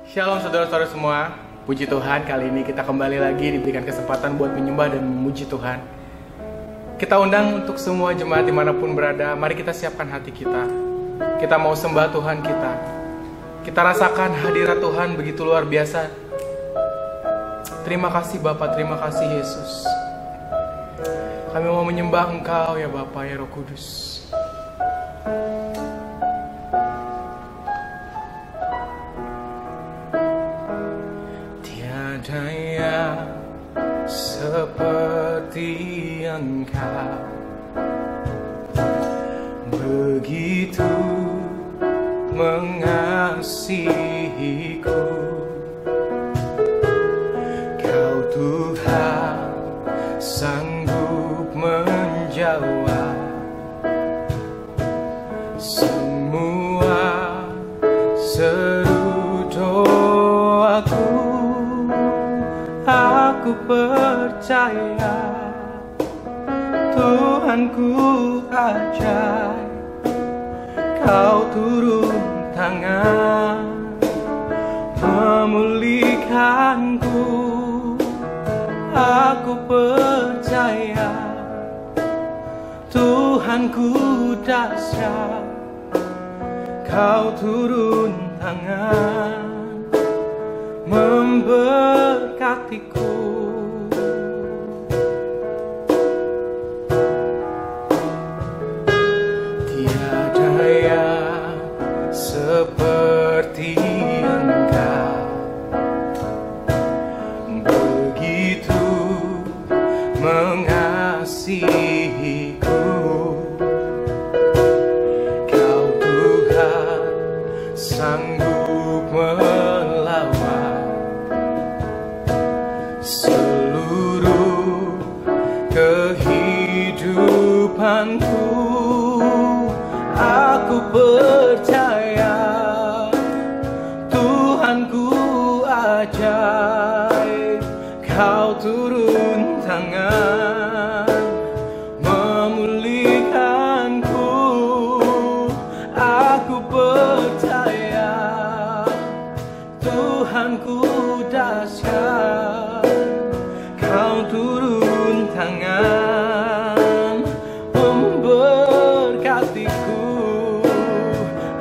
Shalom saudara-saudara semua. Puji Tuhan, kali ini kita kembali lagi diberikan kesempatan buat menyembah dan memuji Tuhan. Kita undang untuk semua jemaat dimanapun berada, mari kita siapkan hati kita. Kita mau sembah Tuhan kita. Kita rasakan hadirat Tuhan begitu luar biasa. Terima kasih Bapa, terima kasih Yesus. Kami mau menyembah Engkau ya Bapa, ya Roh Kudus. Tiada yang seperti Engkau, begitu mengasihiku. Kau Tuhan sanggup menjawab semua seru doaku. Aku percaya Tuhanku ajaib. Kau turun tangan memulihkanku. Aku percaya Tuhanku dahsyat. Kau turun tangan memberkatiku. Tiada yang seperti Engkau, begitu mengasihiku. Kau Tuhan sanggup melawan seluruh kehidupanku. Aku percaya Tuhanku ajaib. Kau turun tangan memulihkanku. Aku percaya Tuhanku dahsyat. Kau turun tangan memberkatiku.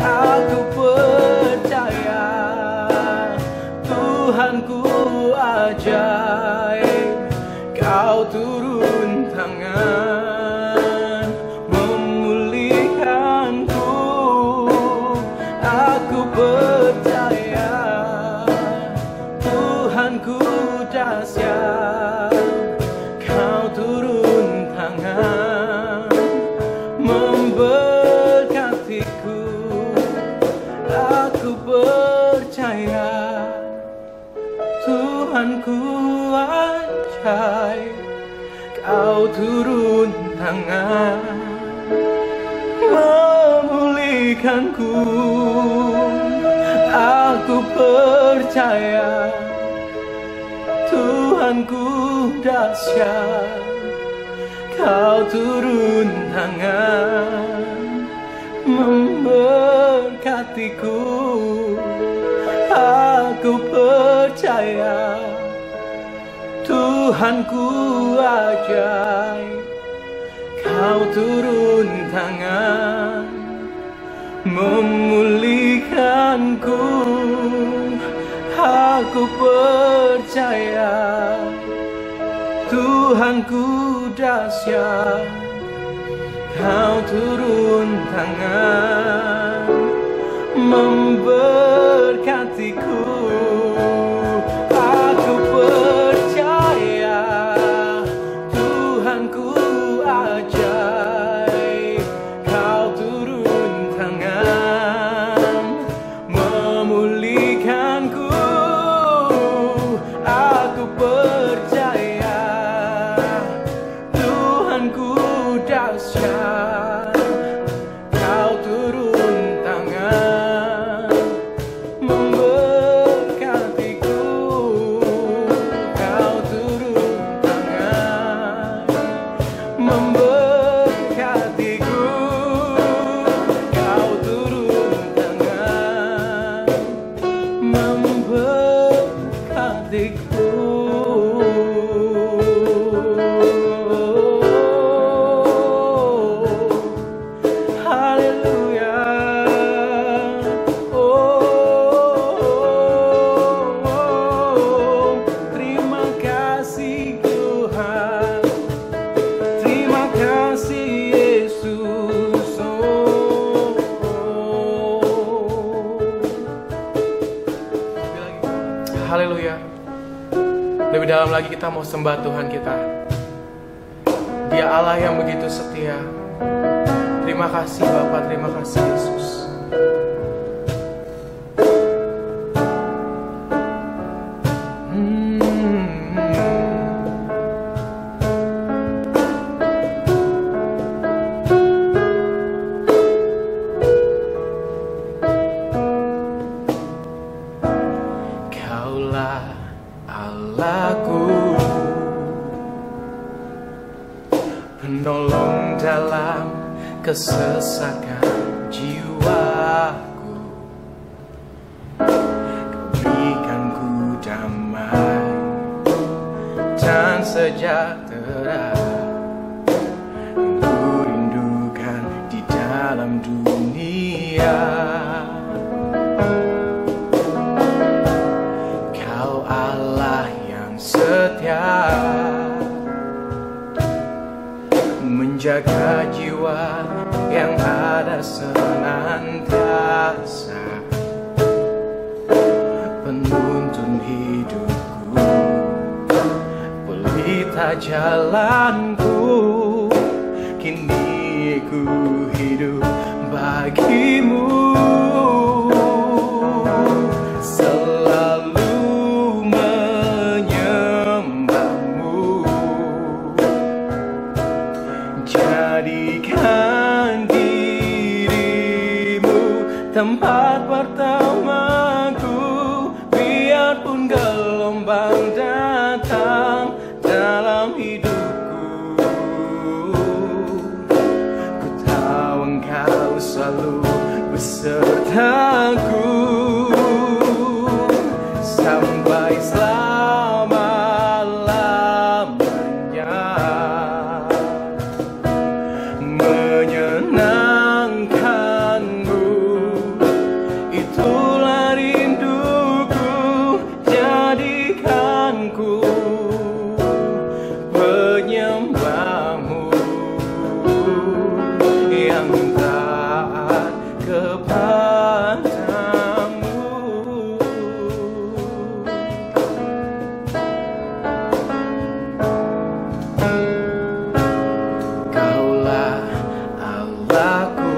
Aku percaya Tuhanku ajaib. Kau turun tangan memulihkanku. Aku percaya Tuhanku dahsyat. Kau turun tangan memberkatiku. Aku percaya Tuhanku ajaib. Kau turun tangan memulihkanku. Aku percaya Tuhanku dahsyat. Kau turun tangan memberkatiku. Aku percaya Tuhanku ajaib. Kau turun tangan memulihkanku. Aku percaya Tuhanku dahsyat. Kau turun tangan memberkatiku. Aku percaya Tuhanku ajaib. Kau turun tangan memulihkanku. Aku percaya Tuhanku dahsyat. Kau turun tangan memberkatiku. Haleluya. Lebih dalam lagi kita mau sembah Tuhan kita. Dia Allah yang begitu setia. Terima kasih Bapa, terima kasih Yesus. Kaulah Allahku, penolong dalam kesesakan jiwaku. Kau berikan ku damai dan sejahtera yang ku rindukan di dalam dunia. Kau Allah yang setia, menjaga jiwa yang ada senantiasa, penuntun hidupku, pelita jalanku. Kini ku hidup bagimu, selalu menyembahmu. Jadikan dirimu tempat pertamaku, biarpun gelombang datang dalam hidupku. Ku tahu Engkau selalu besertaku sampai selama-lamanya. Menyenangkanmu, itulah rinduku. Jadikanku penyembahmu yang taat kepadamu. Kaulah Allahku,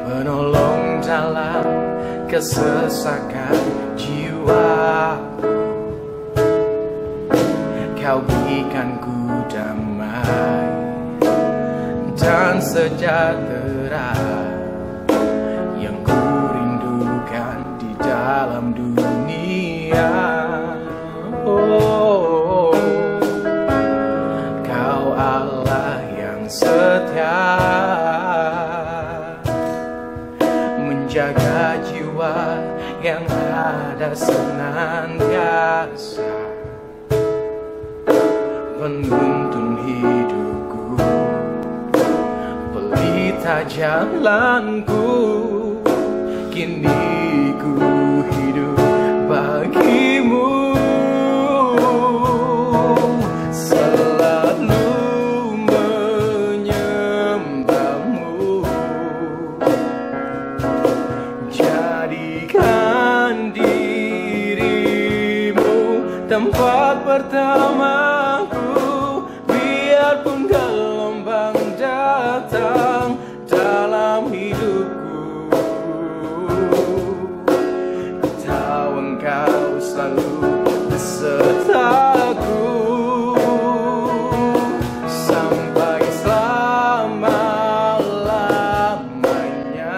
penolong dalam kesesakan jiwaku. Kau berikan ku damai dan sejahtera yang ku rindukan di dalam dunia. Oh, Kau Allah yang setia, menjaga jiwa yang ada senantiasa, penuntun hidupku, pelita jalanku. Kini ku hidup bagimu, selalu menyembahmu. Jadikan dirimu tempat pertamaku, biarpun gelombang datang dalam hidupku. Tahu Engkau selalu besertaku sampai selama-lamanya.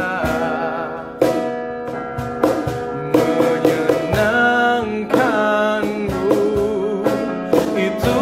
Menyenangkanmu, itu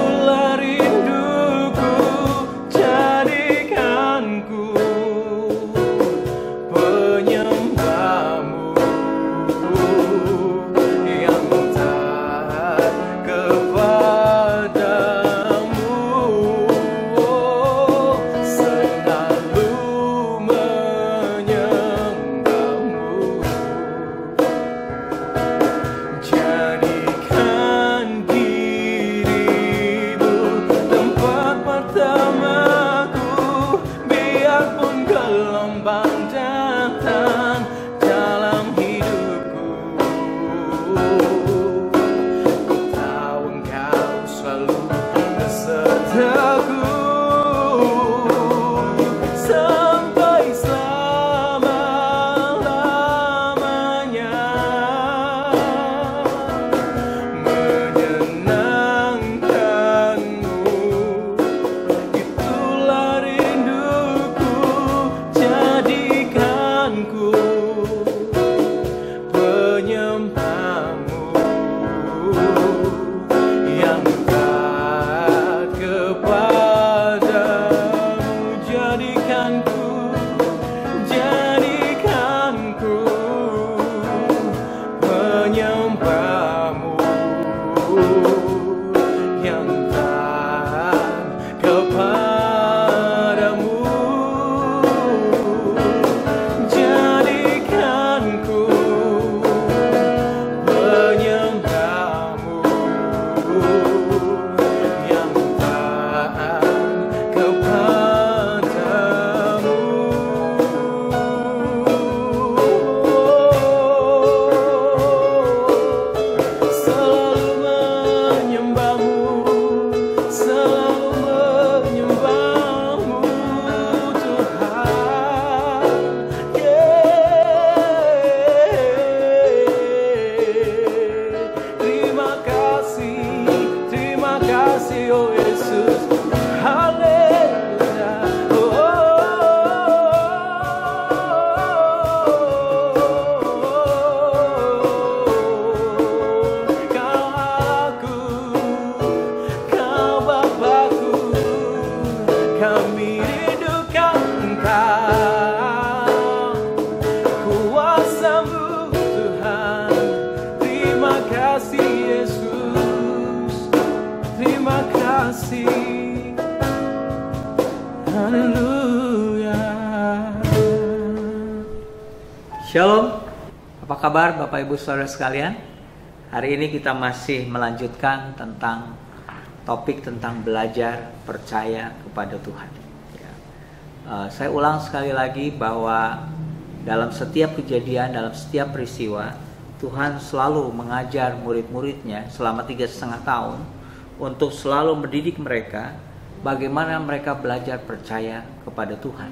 Shalom, apa kabar Bapak Ibu Saudara sekalian? Hari ini kita masih melanjutkan tentang topik tentang belajar percaya kepada Tuhan. Saya ulang sekali lagi bahwa dalam setiap kejadian, dalam setiap peristiwa, Tuhan selalu mengajar murid-muridnya selama 3,5 tahun untuk selalu mendidik mereka bagaimana mereka belajar percaya kepada Tuhan.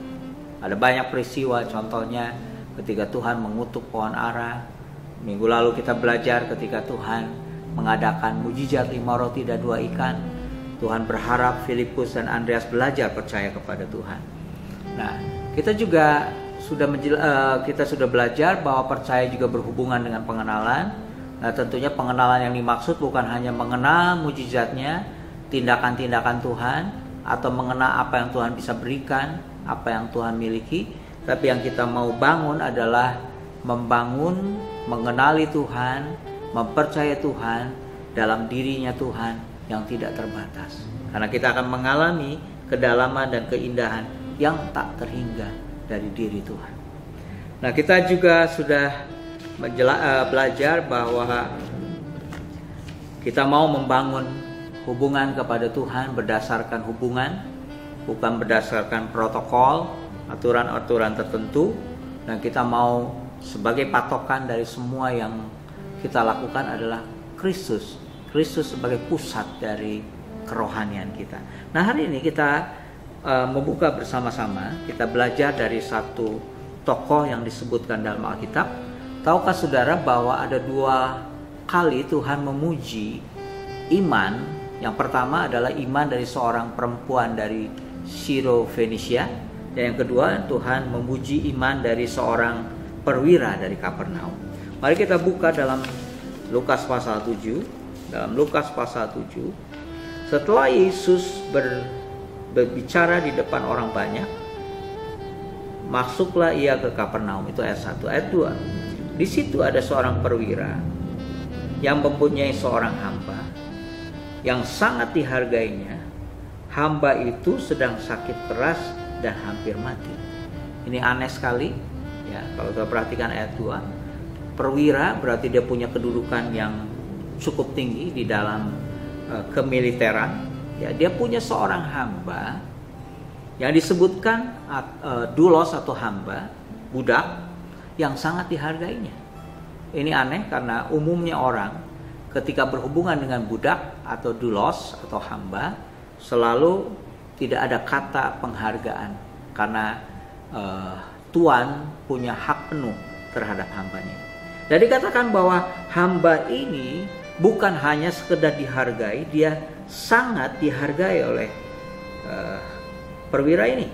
Ada banyak peristiwa, contohnya ketika Tuhan mengutuk pohon ara. Minggu lalu kita belajar ketika Tuhan mengadakan mujizat 5 roti dan 2 ikan. Tuhan berharap Filipus dan Andreas belajar percaya kepada Tuhan. Nah, kita juga sudah belajar bahwa percaya juga berhubungan dengan pengenalan. Nah, tentunya pengenalan yang dimaksud bukan hanya mengenal mujizatnya, tindakan-tindakan Tuhan, atau mengenal apa yang Tuhan bisa berikan, apa yang Tuhan miliki. Tapi yang kita mau bangun adalah membangun, mengenali Tuhan, mempercayai Tuhan dalam dirinya Tuhan yang tidak terbatas. Karena kita akan mengalami kedalaman dan keindahan yang tak terhingga dari diri Tuhan. Nah, kita juga sudah belajar bahwa kita mau membangun hubungan kepada Tuhan berdasarkan hubungan, bukan berdasarkan protokol, aturan-aturan tertentu. Dan kita mau sebagai patokan dari semua yang kita lakukan adalah Kristus sebagai pusat dari kerohanian kita. Nah, hari ini kita membuka bersama-sama, kita belajar dari satu tokoh yang disebutkan dalam Alkitab. Tahukah saudara bahwa ada 2 kali Tuhan memuji iman? Yang pertama adalah iman dari seorang perempuan dari Syro Fenisia. Dan yang kedua, Tuhan memuji iman dari seorang perwira dari Kapernaum. Mari kita buka dalam Lukas pasal 7. Dalam Lukas pasal 7, setelah Yesus berbicara di depan orang banyak, masuklah ia ke Kapernaum. Itu ayat 1. Ayat 2, di situ ada seorang perwira yang mempunyai seorang hamba yang sangat dihargainya. Hamba itu sedang sakit keras dan hampir mati. Ini aneh sekali ya, kalau kita perhatikan ayat 2. Perwira berarti dia punya kedudukan yang cukup tinggi di dalam kemiliteran ya. Dia punya seorang hamba yang disebutkan doulos atau hamba, budak yang sangat dihargainya. Ini aneh karena umumnya orang ketika berhubungan dengan budak atau doulos atau hamba selalu tidak ada kata penghargaan karena Tuhan punya hak penuh terhadap hambanya. Jadi dikatakan bahwa hamba ini bukan hanya sekedar dihargai, dia sangat dihargai oleh perwira ini.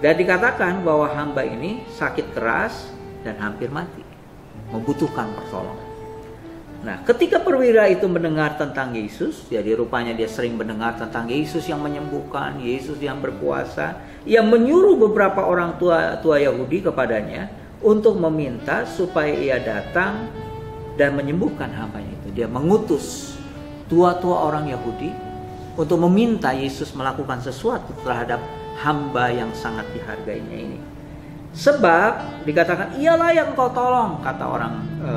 Dan dikatakan bahwa hamba ini sakit keras dan hampir mati, membutuhkan pertolongan. Nah, ketika perwira itu mendengar tentang Yesus, jadi rupanya dia sering mendengar tentang Yesus yang menyembuhkan, Yesus yang berkuasa. Ia menyuruh beberapa orang tua Yahudi kepadanya untuk meminta supaya ia datang dan menyembuhkan hambanya itu. Dia mengutus tua-tua orang Yahudi untuk meminta Yesus melakukan sesuatu terhadap hamba yang sangat dihargainya ini. Sebab dikatakan ialah yang kau tolong, kata orang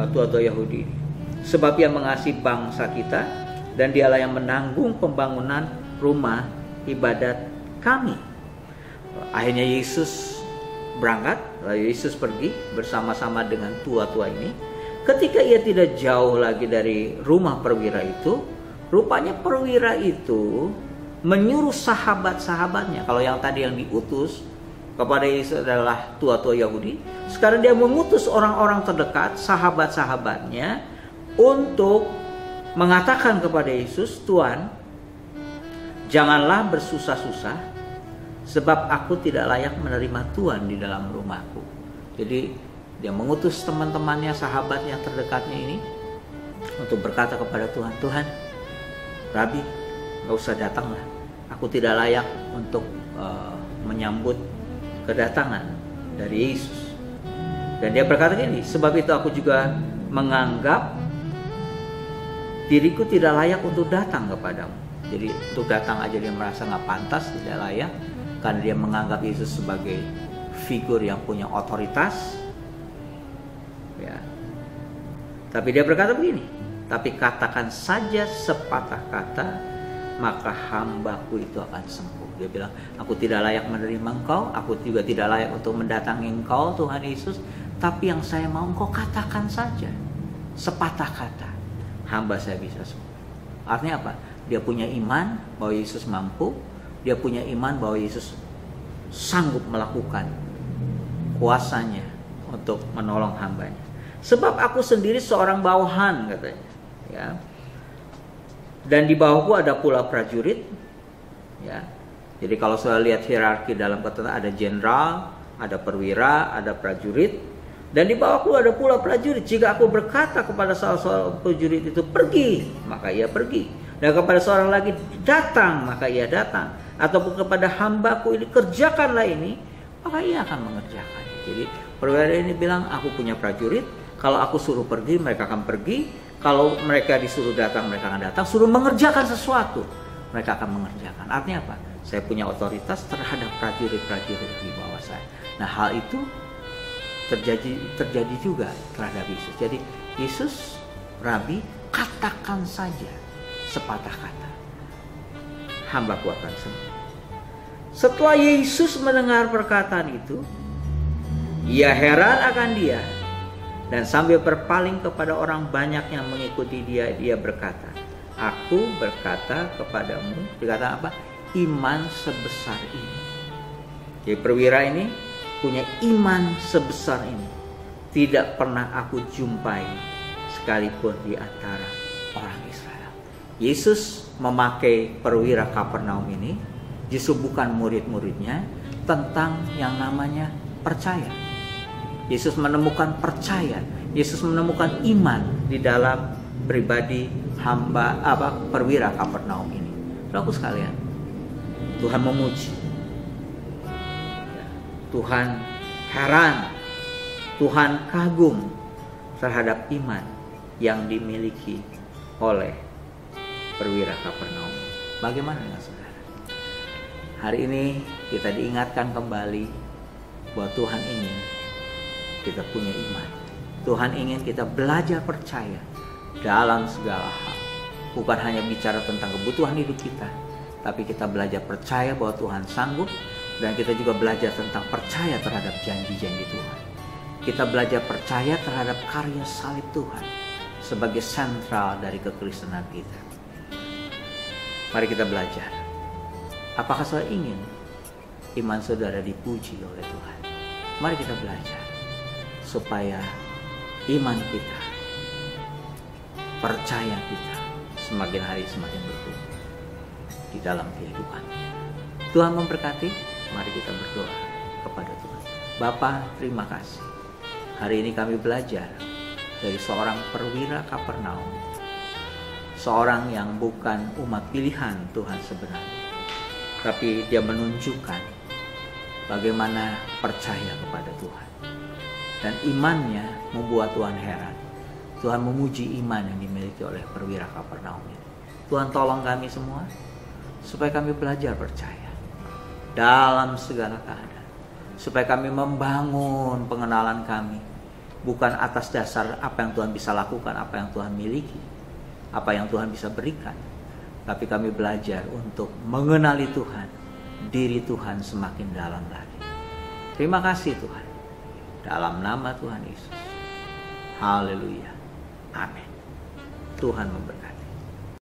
tua-tua Yahudi ini. Sebab ia mengasihi bangsa kita dan dialah yang menanggung pembangunan rumah ibadat kami. Akhirnya Yesus berangkat, lalu Yesus pergi bersama-sama dengan tua-tua ini. Ketika ia tidak jauh lagi dari rumah perwira itu, rupanya perwira itu menyuruh sahabat-sahabatnya. Kalau yang tadi yang diutus kepada Yesus adalah tua-tua Yahudi, sekarang dia mengutus orang-orang terdekat, sahabat-sahabatnya, untuk mengatakan kepada Yesus, Tuhan, janganlah bersusah-susah, sebab aku tidak layak menerima Tuhan di dalam rumahku. Jadi dia mengutus teman-temannya, sahabatnya terdekatnya ini untuk berkata kepada Tuhan, Tuhan, Rabi, gak usah datanglah. Aku tidak layak untuk menyambut kedatangan dari Yesus. Dan dia berkata gini, sebab itu aku juga menganggap diriku tidak layak untuk datang kepadamu. Jadi untuk datang aja dia merasa gak pantas, tidak layak, karena dia menganggap Yesus sebagai figur yang punya otoritas. Ya. Tapi dia berkata begini, tapi katakan saja sepatah kata, maka hambaku itu akan sembuh. Dia bilang, aku tidak layak menerima engkau, aku juga tidak layak untuk mendatangi engkau Tuhan Yesus, tapi yang saya mau engkau katakan saja sepatah kata, hamba saya bisa sembuh. Artinya apa? Dia punya iman bahwa Yesus mampu, dia punya iman bahwa Yesus sanggup melakukan kuasanya untuk menolong hambanya. Sebab aku sendiri seorang bawahan, katanya, ya. Dan di bawahku ada pula prajurit, ya. Jadi kalau saya lihat hierarki dalam ketentangan, ada jenderal, ada perwira, ada prajurit, dan di bawahku ada pula prajurit. Jika aku berkata kepada salah seorang prajurit itu pergi, maka ia pergi. Dan kepada seorang lagi datang, maka ia datang. Ataupun kepada hambaku ini kerjakanlah ini, maka ia akan mengerjakan. Jadi perwira ini bilang, aku punya prajurit, kalau aku suruh pergi mereka akan pergi, kalau mereka disuruh datang mereka akan datang, suruh mengerjakan sesuatu mereka akan mengerjakan. Artinya apa? Saya punya otoritas terhadap prajurit-prajurit di bawah saya. Nah, hal itu terjadi juga terhadap Yesus. Jadi Yesus, Rabi, katakan saja sepatah kata, hambaku akan sembuh. Setelah Yesus mendengar perkataan itu, ia heran akan dia, dan sambil berpaling kepada orang banyak yang mengikuti dia, dia berkata, aku berkata kepadamu, dikata apa? Iman sebesar ini. Jadi perwira ini punya iman sebesar ini, tidak pernah aku jumpai sekalipun di antara orang Israel. Yesus memakai perwira Kapernaum ini, justru bukan murid-muridnya, tentang yang namanya percaya. Yesus menemukan percaya, Yesus menemukan iman di dalam pribadi perwira Kapernaum ini. Saudaraku sekalian, Tuhan memuji, Tuhan heran, Tuhan kagum terhadap iman yang dimiliki oleh perwira Kapernaum. Bagaimana dengan saudara? Hari ini kita diingatkan kembali bahwa Tuhan ingin kita punya iman. Tuhan ingin kita belajar percaya dalam segala hal. Bukan hanya bicara tentang kebutuhan hidup kita, tapi kita belajar percaya bahwa Tuhan sanggup, dan kita juga belajar tentang percaya terhadap janji-janji Tuhan. Kita belajar percaya terhadap karya salib Tuhan sebagai sentral dari kekristenan kita. Mari kita belajar. Apakah saudara ingin iman saudara dipuji oleh Tuhan? Mari kita belajar supaya iman kita, percaya kita semakin hari semakin bertumbuh di dalam kehidupan. Tuhan memberkati. Mari kita berdoa kepada Tuhan. Bapa, terima kasih. Hari ini kami belajar dari seorang perwira Kapernaum, seorang yang bukan umat pilihan Tuhan sebenarnya, tapi dia menunjukkan bagaimana percaya kepada Tuhan. Dan imannya membuat Tuhan heran. Tuhan memuji iman yang dimiliki oleh perwira Kapernaum ini. Tuhan tolong kami semua supaya kami belajar percaya dalam segala keadaan. Supaya kami membangun pengenalan kami bukan atas dasar apa yang Tuhan bisa lakukan, apa yang Tuhan miliki, apa yang Tuhan bisa berikan, tapi kami belajar untuk mengenali Tuhan, diri Tuhan semakin dalam lagi. Terima kasih Tuhan. Dalam nama Tuhan Yesus. Haleluya. Amin. Tuhan memberkati.